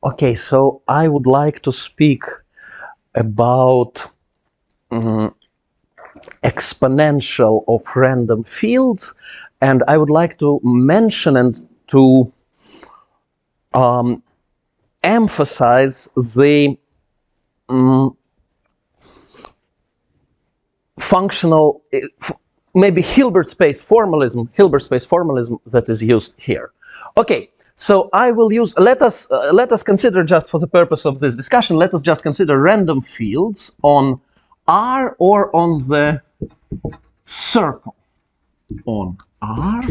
Okay, so I would like to speak about exponential of random fields, and I would like to mention and to emphasize the functional, maybe Hilbert space formalism that is used here. Okay, so I will use, let us consider, just for the purpose of this discussion, let us just consider random fields on R or on the circle, on R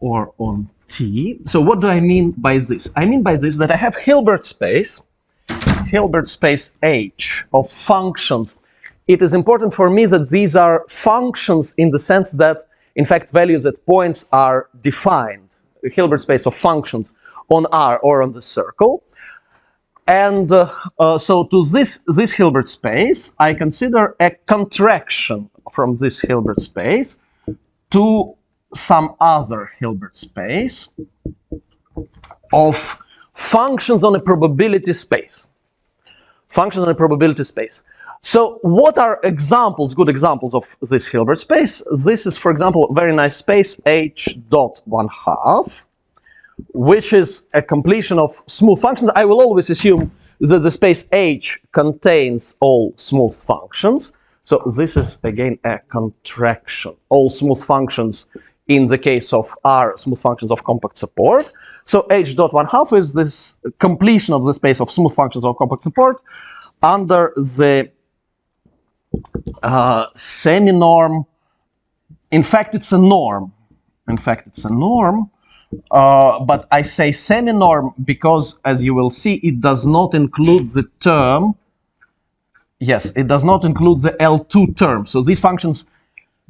or on T. So what do I mean by this? I mean by this that I have Hilbert space H of functions. It is important for me that these are functions in the sense that, in fact, values at points are defined. A Hilbert space of functions on R or on the circle. And so to this Hilbert space, I consider a contraction from this Hilbert space to some other Hilbert space of functions on a probability space. Functions on a probability space. So what are examples, good examples of this Hilbert space? This is, for example, a very nice space H dot 1/2, which is a completion of smooth functions. I will always assume that the space H contains all smooth functions. So this is, again, a contraction. All smooth functions, in the case of R, smooth functions of compact support. So H dot 1/2 is this completion of the space of smooth functions of compact support under the semi-norm. In fact, it's a norm. But I say semi-norm because, as you will see, it does not include the term. Yes, it does not include the L2 term. So these functions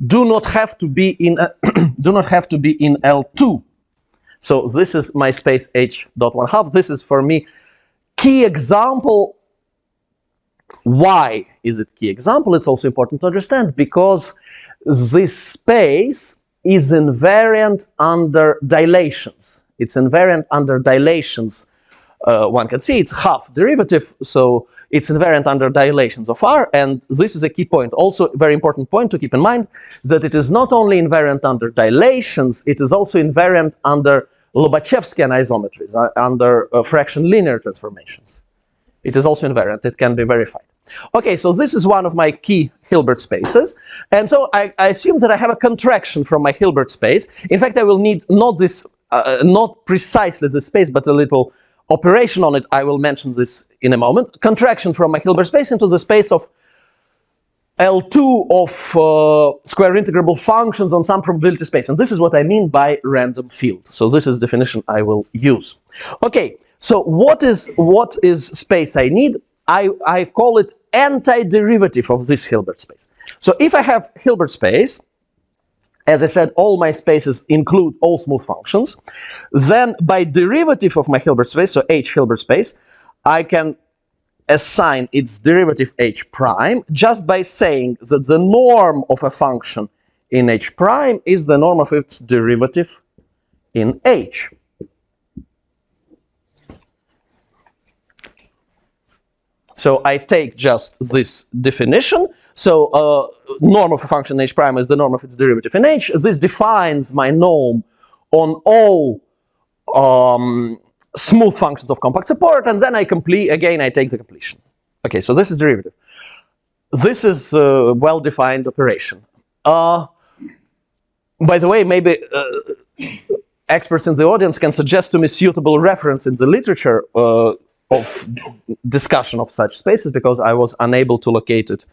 do not have to be in L2. So this is my space H dot 1/2. This is for me key example. Why is it key example? It's also important to understand because this space is invariant under dilations. It's invariant under dilations. One can see it's half derivative, so it's invariant under dilations of R, and this is a key point. Also, a very important point to keep in mind that it is not only invariant under dilations, it is also invariant under Lobachevsky anisometries, under fraction linear transformations. It is also invariant. It can be verified. Okay, so this is one of my key Hilbert spaces. And so I assume that I have a contraction from my Hilbert space. In fact, I will need not this, not precisely this space, but a little operation on it. I will mention this in a moment. Contraction from my Hilbert space into the space of L2 of square integrable functions on some probability space. And this is what I mean by random field. So this is the definition I will use. Okay, so what is space I need? I call it antiderivative of this Hilbert space. So if I have Hilbert space, as I said, all my spaces include all smooth functions, then by derivative of my Hilbert space, so H Hilbert space, I can assign its derivative H prime just by saying that the norm of a function in H prime is the norm of its derivative in H. So I take just this definition. So norm of a function H prime is the norm of its derivative in H. This defines my norm on all smooth functions of compact support, and then I complete, again, I take the completion. Okay, so this is derivative. This is a well-defined operation. By the way, maybe experts in the audience can suggest to me suitable reference in the literature of discussion of such spaces, because I was unable to locate it.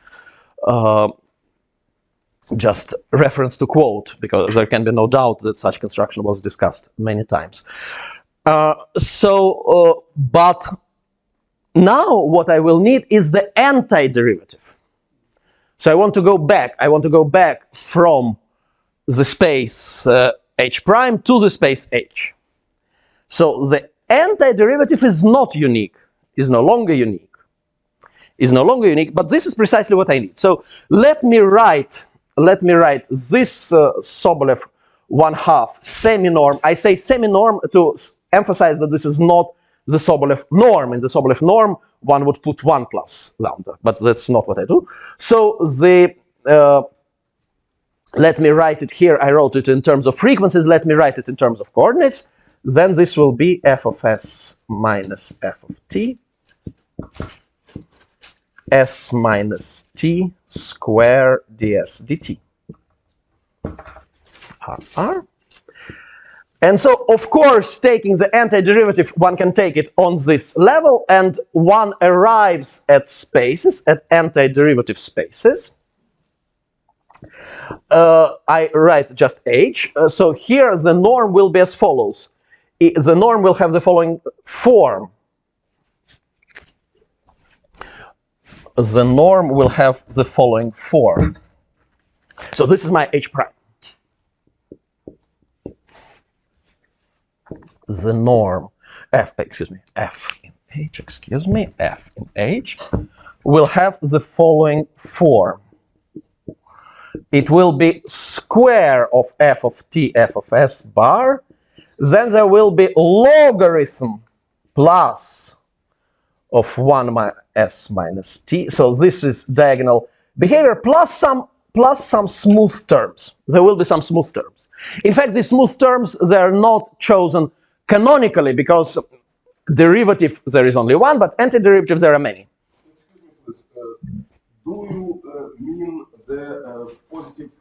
Just reference to quote, because there can be no doubt that such construction was discussed many times. But now what I will need is the antiderivative. So I want to go back. I want to go back from the space H prime to the space H. So the antiderivative is not unique, is no longer unique. But this is precisely what I need. So let me write this Sobolev 1/2 semi-norm. I say semi-norm to emphasize that this is not the Sobolev norm. In the Sobolev norm, one would put 1 plus lambda, but that's not what I do. So the let me write it here. I wrote it in terms of frequencies. Let me write it in terms of coordinates. Then this will be f of s minus f of t, s minus t square ds dt. R. And so, of course, taking the antiderivative, one can take it on this level, and one arrives at spaces, at antiderivative spaces. I write just h. So here the norm will be as follows. The norm will have the following form. The norm will have the following form. So this is my h prime. The norm f in h will have the following form. It will be square of f of t f of s bar. Then there will be logarithm plus of 1 s minus t. So this is diagonal behavior plus some smooth terms. There will be some smooth terms. In fact, these smooth terms, they are not chosen canonically because derivative there is only one, but antiderivative there are many. Excuse me, please. Do you mean the positive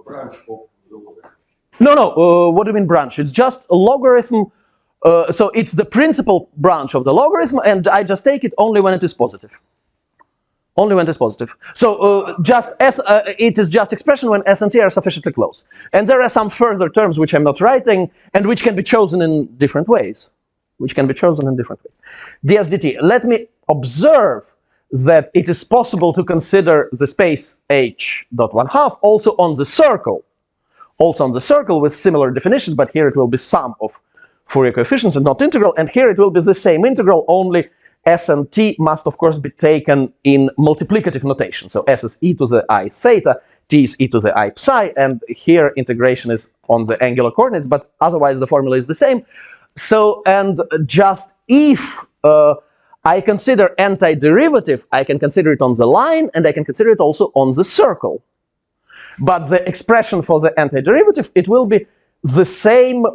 branch of the logarithm? No. What do you mean branch? It's just a logarithm. So it's the principal branch of the logarithm, and I just take it only when it is positive. Only when it is positive. So it is just expression when s and t are sufficiently close. And there are some further terms which I'm not writing and which can be chosen in different ways. ds dt. Let me observe that it is possible to consider the space h dot 1/2 also on the circle. Also on the circle with similar definition, but here it will be sum of Fourier coefficients and not integral. And here it will be the same integral, only s and t must, of course, be taken in multiplicative notation. So s is e to the I theta, t is e to the I psi, and here integration is on the angular coordinates, but otherwise the formula is the same. So, and just if I consider antiderivative, I can consider it on the line, and I can consider it also on the circle. But the expression for the antiderivative, it will be the same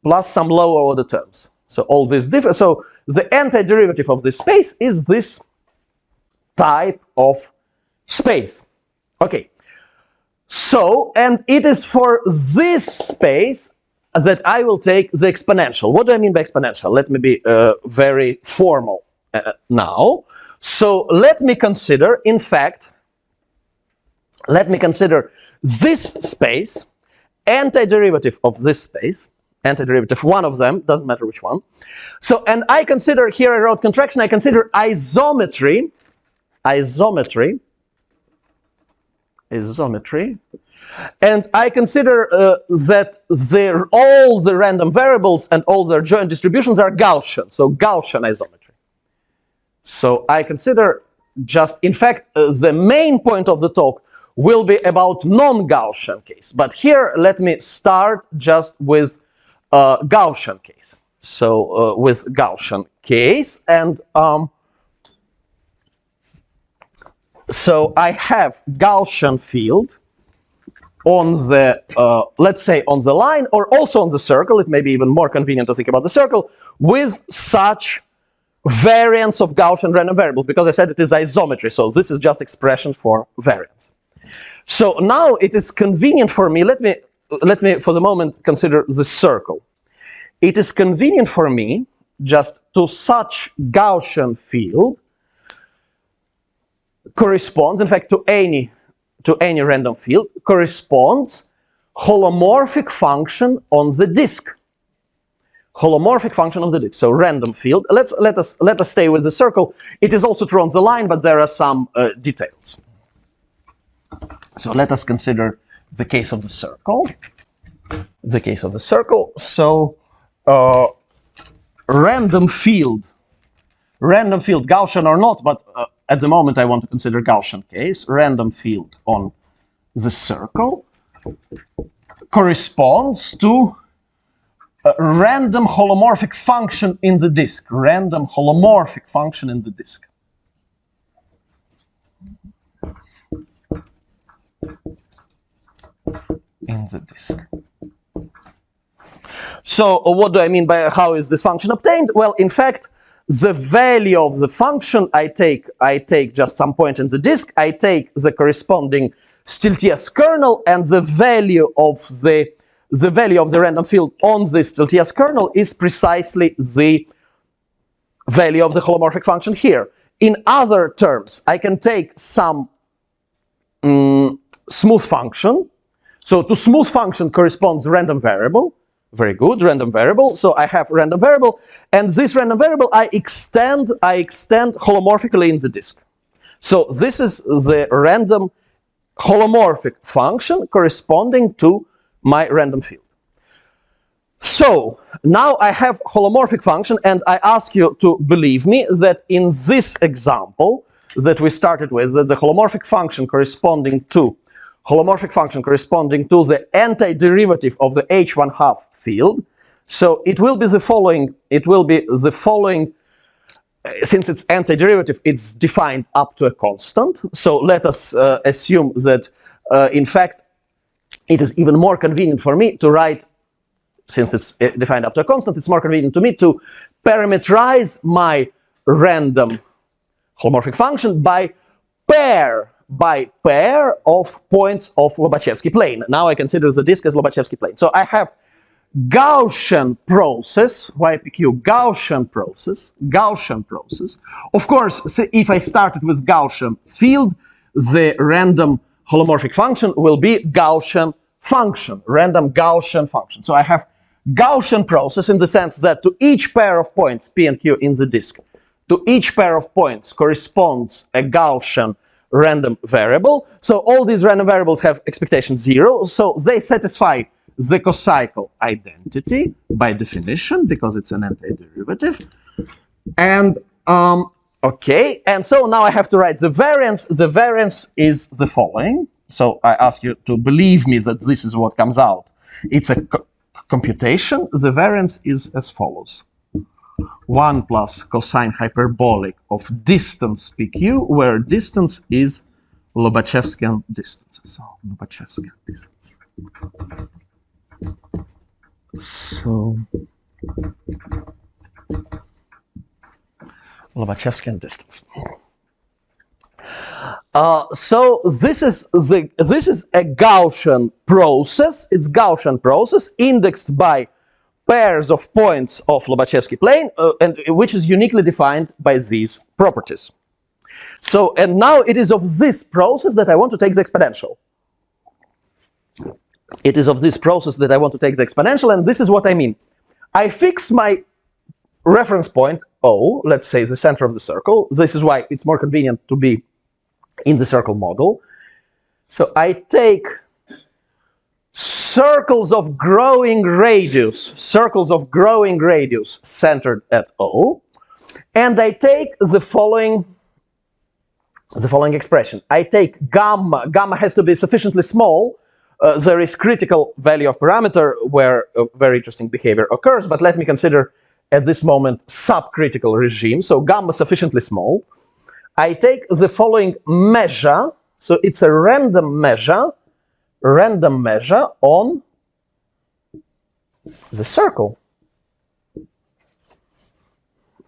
plus some lower order terms. So all this different. So the antiderivative of this space is this type of space. Okay. So, and it is for this space that I will take the exponential. What do I mean by exponential? Let me be very formal now. So let me consider, in fact, let me consider this space, antiderivative of this space, antiderivative, one of them, doesn't matter which one. So, and I consider, here I wrote contraction, I consider isometry, and I consider that all the random variables and all their joint distributions are Gaussian, so Gaussian isometry. So I consider just, in fact, the main point of the talk will be about non-Gaussian case. But here, let me start just with Gaussian case. So with Gaussian case, and so I have Gaussian field on the, let's say on the line, or also on the circle. It may be even more convenient to think about the circle with such variance of Gaussian random variables, because I said it is isometry, so this is just expression for variance. So now it is convenient for me, let me for the moment consider the circle. It is convenient for me just to such Gaussian field corresponds, in fact, to any random field, corresponds holomorphic function on the disk. Holomorphic function of the disk. So random field. Let us stay with the circle. It is also true on the line, but there are some details. So let us consider the case of the circle. The case of the circle. So random field, Gaussian or not, but at the moment I want to consider Gaussian case. Random field on the circle corresponds to random holomorphic function in the disk. Random holomorphic function in the disk. In the disk. So what do I mean by how is this function obtained? Well, in fact, the value of the function I take just some point in the disk, I take the corresponding Stiltius kernel, and the value of the random field on this Stiltius kernel is precisely the value of the holomorphic function here. In other terms, I can take some smooth function. So to smooth function corresponds random variable. Very good, random variable. So I have random variable, and this random variable I extend holomorphically in the disk. So this is the random holomorphic function corresponding to my random field. So now I have holomorphic function, and I ask you to believe me that in this example that we started with, that the holomorphic function corresponding to the antiderivative of the h1/2 field. So it will be the following. Since it's antiderivative, it's defined up to a constant. So let us assume that, in fact, it is even more convenient for me to write, since it's defined up to a constant, it's more convenient to me to parameterize my random holomorphic function by pair of points of Lobachevsky plane. Now I consider the disk as Lobachevsky plane. So I have Gaussian process, YPQ, Gaussian process. Of course, if I started with Gaussian field, the random holomorphic function will be Gaussian function, random Gaussian function. So I have Gaussian process in the sense that to each pair of points, P and Q in the disk, to each pair of points corresponds a Gaussian random variable. So all these random variables have expectation 0. So they satisfy the cocycle identity by definition because it's an antiderivative. And okay, and so now I have to write the variance. The variance is the following. So I ask you to believe me that this is what comes out. It's a computation. The variance is as follows. 1 plus cosine hyperbolic of distance PQ, where distance is Lobachevskian distance. So Lobachevskian distance. So Lobachevskian distance. So this is a Gaussian process. It's Gaussian process indexed by pairs of points of Lobachevsky plane, and which is uniquely defined by these properties. So, and now it is of this process that I want to take the exponential. It is of this process that I want to take the exponential, and this is what I mean. I fix my reference point O, let's say the center of the circle. This is why it's more convenient to be in the circle model. So I take circles of growing radius centered at O, and I take the following expression. I take gamma. Gamma has to be sufficiently small. There is critical value of parameter where very interesting behavior occurs, but let me consider at this moment subcritical regime. So gamma sufficiently small. I take the following measure. So it's a random measure on the circle.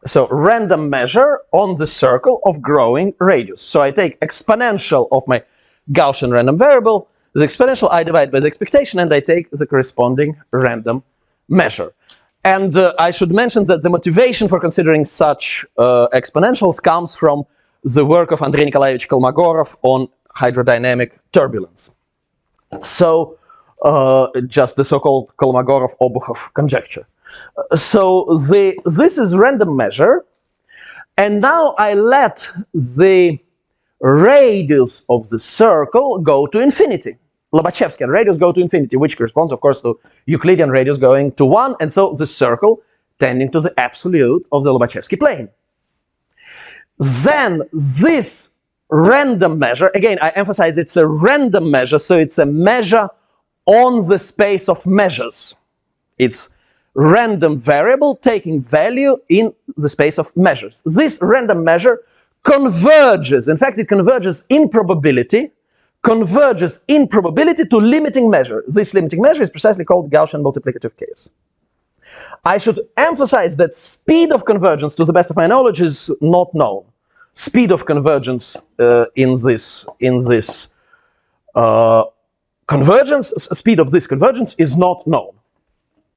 So random measure on the circle of growing radius. So I take exponential of my Gaussian random variable, the exponential I divide by the expectation, and I take the corresponding random measure. And I should mention that the motivation for considering such exponentials comes from the work of Andrei Nikolaevich Kolmogorov on hydrodynamic turbulence. So just the so-called Kolmogorov-Obukhov conjecture. So this is random measure, and now I let the radius of the circle go to infinity. Lobachevskian radius go to infinity, which corresponds, of course, to Euclidean radius going to 1, and so the circle tending to the absolute of the Lobachevsky plane. Then this random measure, again, I emphasize it's a random measure, so it's a measure on the space of measures. It's random variable taking value in the space of measures. This random measure converges, in fact it converges in probability to limiting measure. This limiting measure is precisely called Gaussian multiplicative chaos. I should emphasize that speed of convergence, to the best of my knowledge, is not known. Speed of convergence speed of this convergence is not known.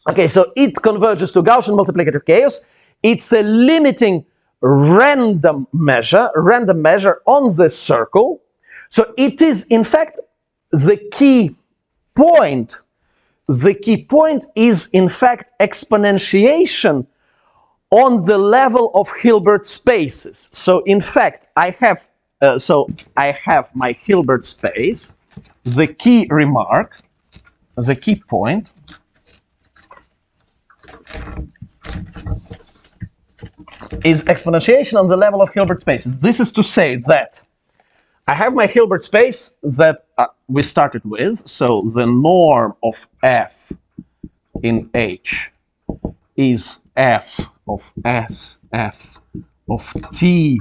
Okay, so it converges to Gaussian multiplicative chaos. It's a limiting random measure on the circle. So it is, in fact, the key point. The key point is, in fact, exponentiation on the level of Hilbert spaces. So, in fact, I have my Hilbert space. The key remark, the key point is exponentiation on the level of Hilbert spaces. This is to say that I have my Hilbert space that we started with. So the norm of f in H is f of s f of t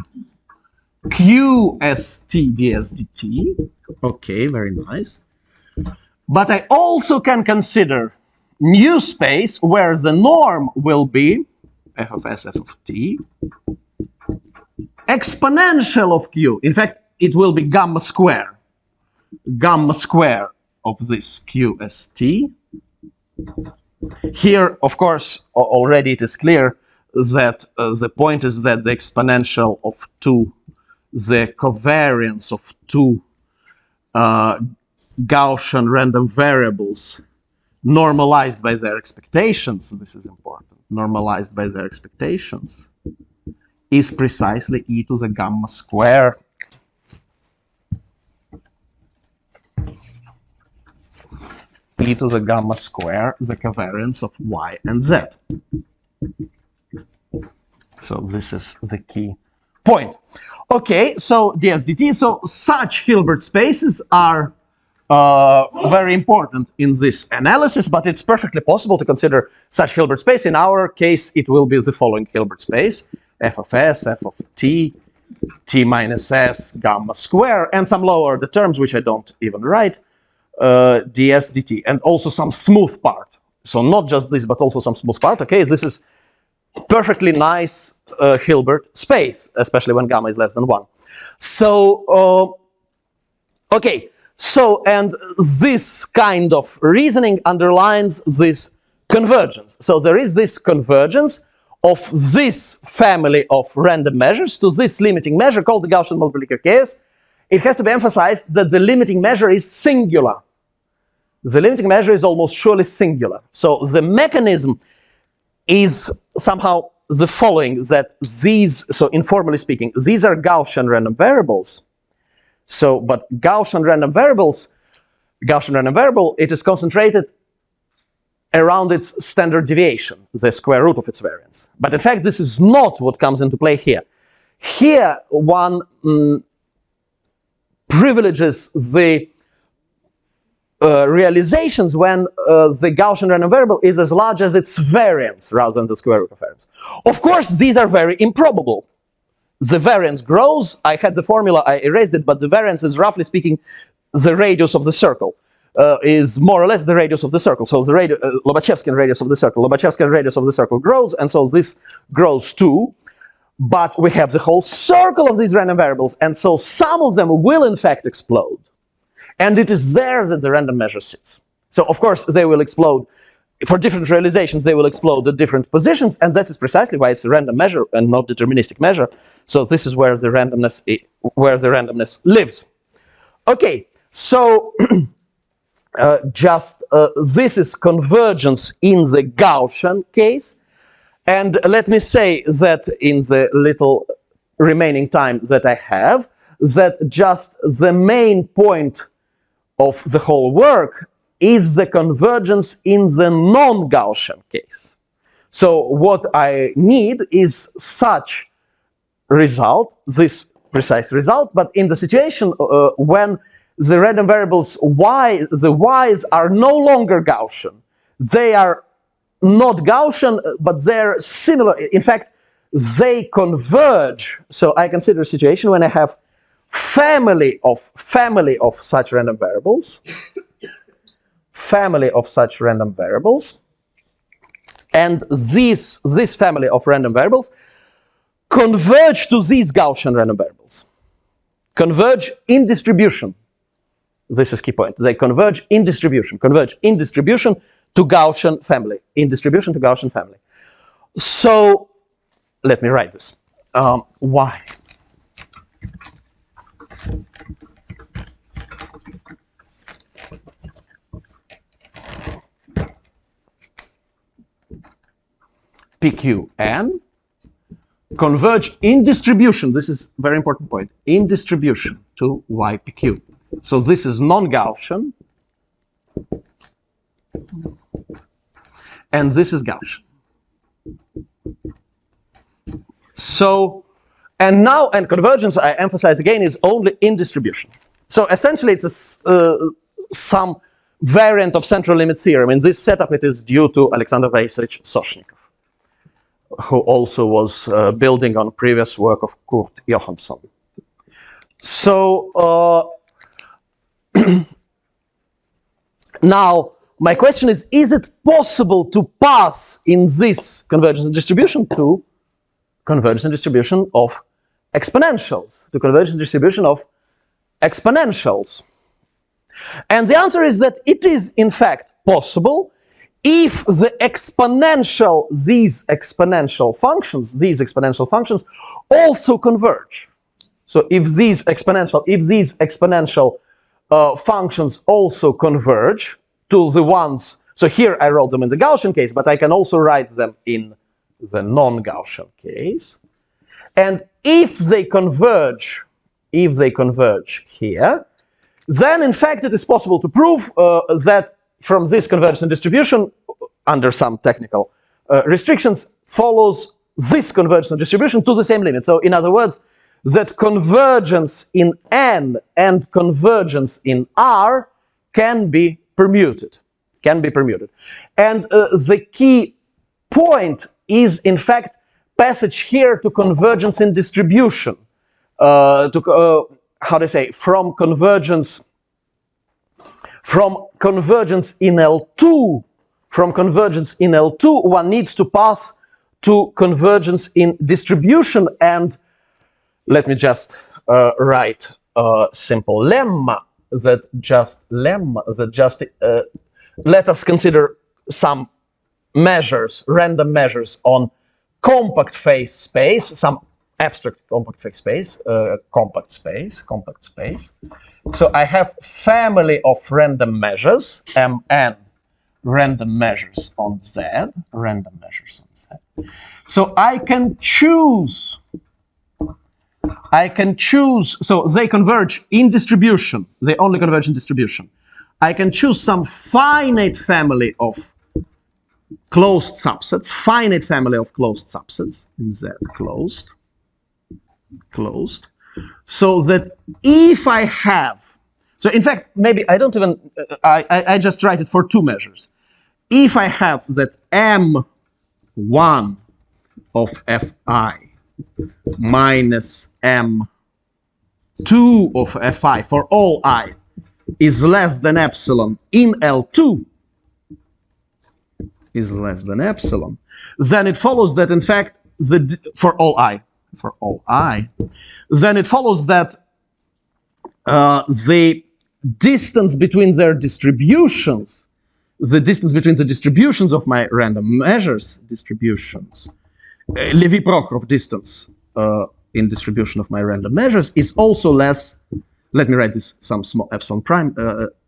q s t ds dt. Okay, very nice. But I also can consider new space where the norm will be f of s f of t exponential of q. In fact, it will be gamma square of this QST. Here, of course, already it is clear that the point is that the exponential of the covariance of two Gaussian random variables normalized by their expectations, this is important, normalized by their expectations, is precisely e to the gamma square e to the gamma square, the covariance of y and z. So this is the key point. Okay, so ds dt. So such Hilbert spaces are very important in this analysis, but it's perfectly possible to consider such Hilbert space. In our case, it will be the following Hilbert space: f of s, f of t, t minus s, gamma square, and some lower order terms, which I don't even write, ds dt, and also some smooth part. So not just this, but also some smooth part. Okay, this is perfectly nice Hilbert space, especially when gamma is less than 1. So, okay, so, and this kind of reasoning underlines this convergence. So there is this convergence of this family of random measures to this limiting measure called the Gaussian multiplicative chaos. It has to be emphasized that the limiting measure is singular. The limiting measure is almost surely singular. So the mechanism is somehow the following, that these, so informally speaking, these are Gaussian random variables. So, but Gaussian random variable, it is concentrated around its standard deviation, the square root of its variance. But in fact, this is not what comes into play here. Here, one privileges the realizations when the Gaussian random variable is as large as its variance rather than the square root of variance. Of course, these are very improbable. The variance grows. I had the formula, I erased it, but the variance is, roughly speaking, the radius of the circle. Is more or less the radius of the circle. So the Lobachevskian radius of the circle. Lobachevskian radius of the circle grows, and so this grows too. But we have the whole circle of these random variables, and so some of them will in fact explode. And it is there that the random measure sits. So of course they will explode. For different realizations, they will explode at different positions, and that is precisely why it's a random measure and not deterministic measure. So this is where the randomness lives. Okay, so this is convergence in the Gaussian case. And let me say that in the little remaining time that I have, that just the main point of the whole work is the convergence in the non-Gaussian case. So what I need is such result, this precise result, but in the situation when the random variables y, the y's are no longer Gaussian. They are not Gaussian, but they're similar. In fact, they converge. So I consider a situation when I have family of such random variables, and this family of random variables converge to these Gaussian random variables. Converge in distribution. This is key point. They converge in distribution. Converge in distribution to Gaussian family. In distribution to Gaussian family. So let me write this. Why? PQN converge in distribution. This is a very important point. In distribution to YPQ. So this is non-Gaussian. And this is Gaussian. So, and convergence, I emphasize again, is only in distribution. So essentially it's some variant of central limit theorem. In this setup, it is due to Alexander Vasilevich Soshnikov, who also was building on previous work of Kurt Johansson. So now my question is it possible to pass in this convergence and distribution to convergence and distribution of exponentials, to convergence and distribution of exponentials? And the answer is that it is in fact possible if the exponential, these exponential functions also converge. So if these exponential functions also converge to the ones, so here I wrote them in the Gaussian case, but I can also write them in the non-Gaussian case. And if they converge here, then in fact it is possible to prove that from this convergence and distribution, under some technical restrictions, follows this convergence and distribution to the same limit. So in other words, that convergence in N and convergence in R can be permuted. And the key point is, in fact, passage here to convergence in distribution. How do I say? From convergence in L2, one needs to pass to convergence in distribution. And let me just write a simple lemma that let us consider some measures, random measures on compact phase space, some abstract compact phase space, compact space. So I have family of random measures, Mn, random measures on Z. So I can choose, so they converge in distribution, they only converge in distribution. I can choose some finite family of closed subsets, in Z closed, so that if I have, so in fact, maybe I don't even, I just write it for two measures. If I have that M1 of Fi minus M2 of Fi for all I is less than epsilon in L2, then it follows that in fact, for all I, then it follows that the distance between their distributions, the distributions of my random measures, Lévy-Prokhorov distance in distribution of my random measures is also less, let me write this, some small epsilon prime,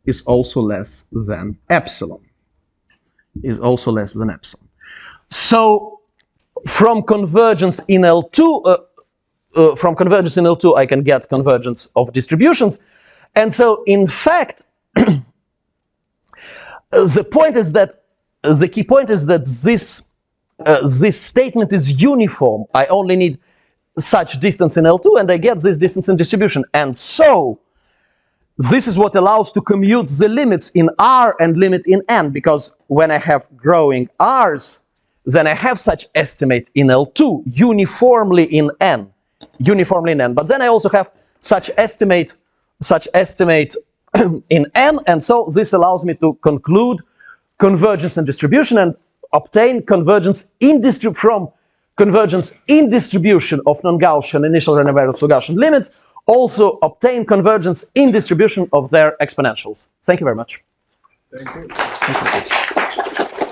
is also less than epsilon. So from convergence in L2, I can get convergence of distributions. And so, in fact, the key point is that this statement is uniform. I only need such distance in L2, and I get this distance in distribution. And so, This is what allows to commute the limits in R and limit in N, because when I have growing R's, then I have such estimate in L2 uniformly in N. But then I also have such estimate in N, and so this allows me to conclude convergence in distribution and obtain convergence from convergence in distribution of non-Gaussian initial random variables to Gaussian limits, also obtain convergence in distribution of their exponentials. Thank you very much. Thank you. Thank you.